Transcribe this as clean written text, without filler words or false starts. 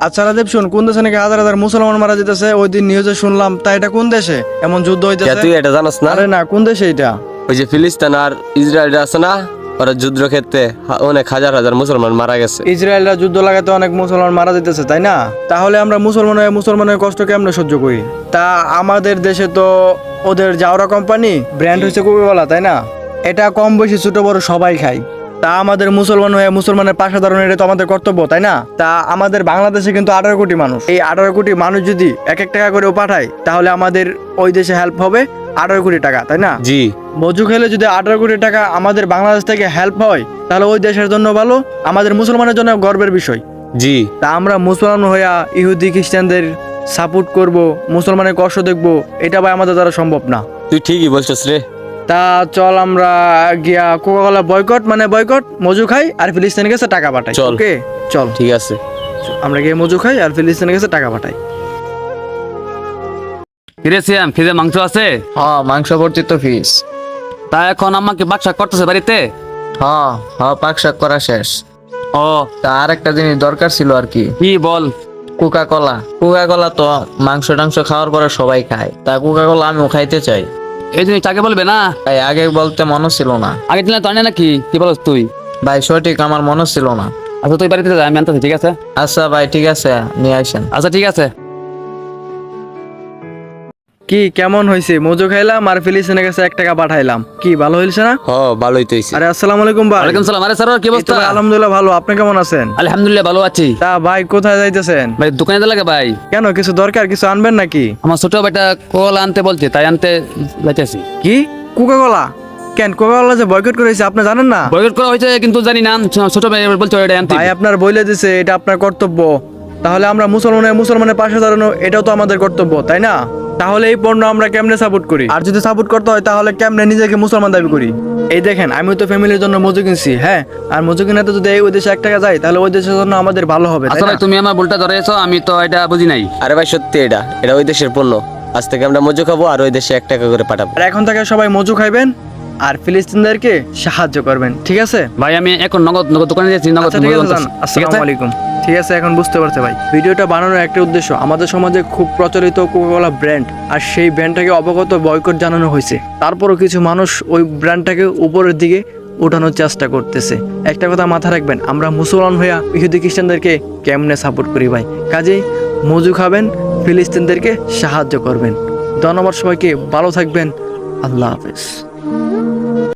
আচ্ছা রাজীব শুন, কোন দেশে নাকি হাজার হাজার মুসলমান মারা যেতেছে? ওই দিন নিউজে শুনলাম। তা এটা কোন দেশে এমন যুদ্ধ হইতেছে? তুই এটা জানাস না? আরে না, কোন দেশে এটা? ওই যে ফিলিস্তিন আর ইসরায়েল আছে না, ওরা যুদ্ধ ক্ষেত্রে অনেক হাজার হাজার মুসলমান মারা গেছে। ইসরায়েলরা যুদ্ধ লাগাতে অনেক মুসলমান মারা যেতেছে, তাই না? তাহলে আমরা মুসলমানের কষ্ট কেমনে সহ্য করি? তা আমাদের দেশে তো ওদের জাওরা কোম্পানি ব্র্যান্ড হচ্ছে কোকাকোলা, তাই না? এটা কম বেশি ছোট বড় সবাই খায়। তা আমাদের মুসলমান হয়ে মুসলমানের পাশে দাঁড়ানো এটা তো আমাদের কর্তব্য, তাই না? তা আমাদের বাংলাদেশে কিন্তু 18 কোটি মানুষ। এই 18 কোটি মানুষ যদি এক এক টাকা করেও পাঠায়, তাহলে আমাদের ওই দেশে হেল্প হবে 18 কোটি টাকা, তাই না? জি। মজু খেলে যদি 18 কোটি টাকা আমাদের বাংলাদেশ থেকে হেল্প হয়, তাহলে ওই দেশের জন্য ভালো, আমাদের মুসলমানের জন্য গর্বের বিষয়। জি। তা আমরা মুসলমান হইয়া ইহুদি খ্রিস্টানদের সাপোর্ট করব, মুসলমানের কষ্ট দেখব, এটা ভাই আমাদের দ্বারা সম্ভব না। তুই ঠিকই বলছিস রে। তা চল আমরা গিয়া কোকাকোলা বয়কট মজু খাই আর ফিলিস্তিনের কাছে টাকা পাঠাই। চল। ওকে চল, ঠিক আছে। আমরা গিয়ে মজু খাই আর ফিলিস্তিনের কাছে টাকা পাঠাই। ফিরে সিয়াম, ফিরে মাংস আছে? হ্যাঁ, মাংস ভর্তি তো ফিস। তা এখন আমাকে বাক্সা করতেছে বাড়িতে? হ্যাঁ হ্যাঁ, পাক শাক করা শেষ। ও তা আর একটা জিনিস দরকার ছিল আর কি, কি বল? কোকা কোলা তো মাংস টাংস খাওয়ার পরে সবাই খায়, তা কোকা কোলা আমিও খাইতে চাই। এই জিনিসটা আগে বলবে না? ভাই আগে বলতে মনে ছিল না আগে দিলে তো আনে নাকি? কি বলস তুই? ভাই, সঠিক আমার মনে ছিল না। আচ্ছা তুই বাড়িতে যা, আমি আনতেছি, ঠিক আছে? আচ্ছা ভাই, ঠিক আছে, নিয়ে আসেন। আচ্ছা ঠিক আছে। কি কেমন হয়েছে? মজু খাইলাম আর ফিলিস্তিনের কাছে 1 টাকা পাঠাইলাম, কি ভালো হয়েছে না? ভালোই তো হইছে। আরে আসসালামু আলাইকুম ভাই। ওয়ালাইকুম সালাম। আরে স্যার কি এই তো অবস্থা? ভাই, আলহামদুলিল্লাহ ভালো, আপনি কেমন আছেন? আলহামদুলিল্লাহ ভালো আছি। তা ভাই কোথায় যাইতেছেন? ভাই দোকানে তো লাগে ভাই। কেন, কিছু দরকার, কিছু আনবেন নাকি? আমার ছোট ভাইটা কল আনতে বলছে, তাই আনতে যাইতেছি। কি কোকাকোলা? কেন কোকাকোলা যে বয়কট করেছে আপনি জানেন না? বয়কট করা হয়েছে কিন্তু জানি না, ছোট ভাই বলছে ওটা আনতে। ভাই আপনার বইলে দিছে, এটা আপনার কর্তব্য। তাহলে আমরা মুসলমানের পাশে দাঁড়ানো এটাও তো আমাদের কর্তব্য, তাই না? তাহলে এই পণ্য আমরা কেমনে সাপোর্ট করি? আর যদি সাপোর্ট করতে হয় তাহলে কেমনে নিজেকে মুসলমান দাবি করি? এই দেখেন, আমি তো ফ্যামিলির জন্য মজু কিনছি, হ্যাঁ, আর মজু কিনাতে যদি ওই দেশে 1 টাকা যায় তাহলে ওই দেশের জন্য আমাদের ভালো হবে, তাই আচ্ছা না? ভাই তুমি আমার ভুলটা ধরেছো, আমি তো এটা বুঝি নাই। আরে ভাই সত্যি এটা এটা ওই দেশের পণ্য। আজ থেকে আমরা মজু খাবো আর ওই দেশে 1 টাকা করে পাঠাবো। আর এখন থেকে সবাই মজু খাইবেন আর ফিলিস্তিনদেরকে সাহায্য করবেন, ঠিক আছে? ভাই আমি এখন নগদ নগদ দোকানে যাচ্ছি, নগদ আচ্ছা ঠিক আছে, মূল্য যান। ঠিক আসসালামু আছে? আলাইকুম। ঠিক আছে, এখন বুঝতে পারছে ভাই। ভিডিওটা বানানোর একটা উদ্দেশ্য, আমাদের সমাজে খুব প্রচলিত কোকাকোলা ব্র্যান্ড, আর সেই ব্র্যান্ডটাকে অবগত বয়কট জানানো হয়েছে। তারপরও কিছু মানুষ ওই ব্র্যান্ডটাকে উপরের দিকে উঠানোর চেষ্টা করতেছে। একটা কথা মাথা রাখবেন, আমরা মুসলমান হইয়া ইহুদি খ্রিস্টানদেরকে কেমনে সাপোর্ট করি ভাই? কাজেই মজু খাবেন, ফিলিস্তিনদেরকে সাহায্য করবেন। ধন্যবাদ সবাইকে, ভালো থাকবেন, আল্লাহ হাফেজ।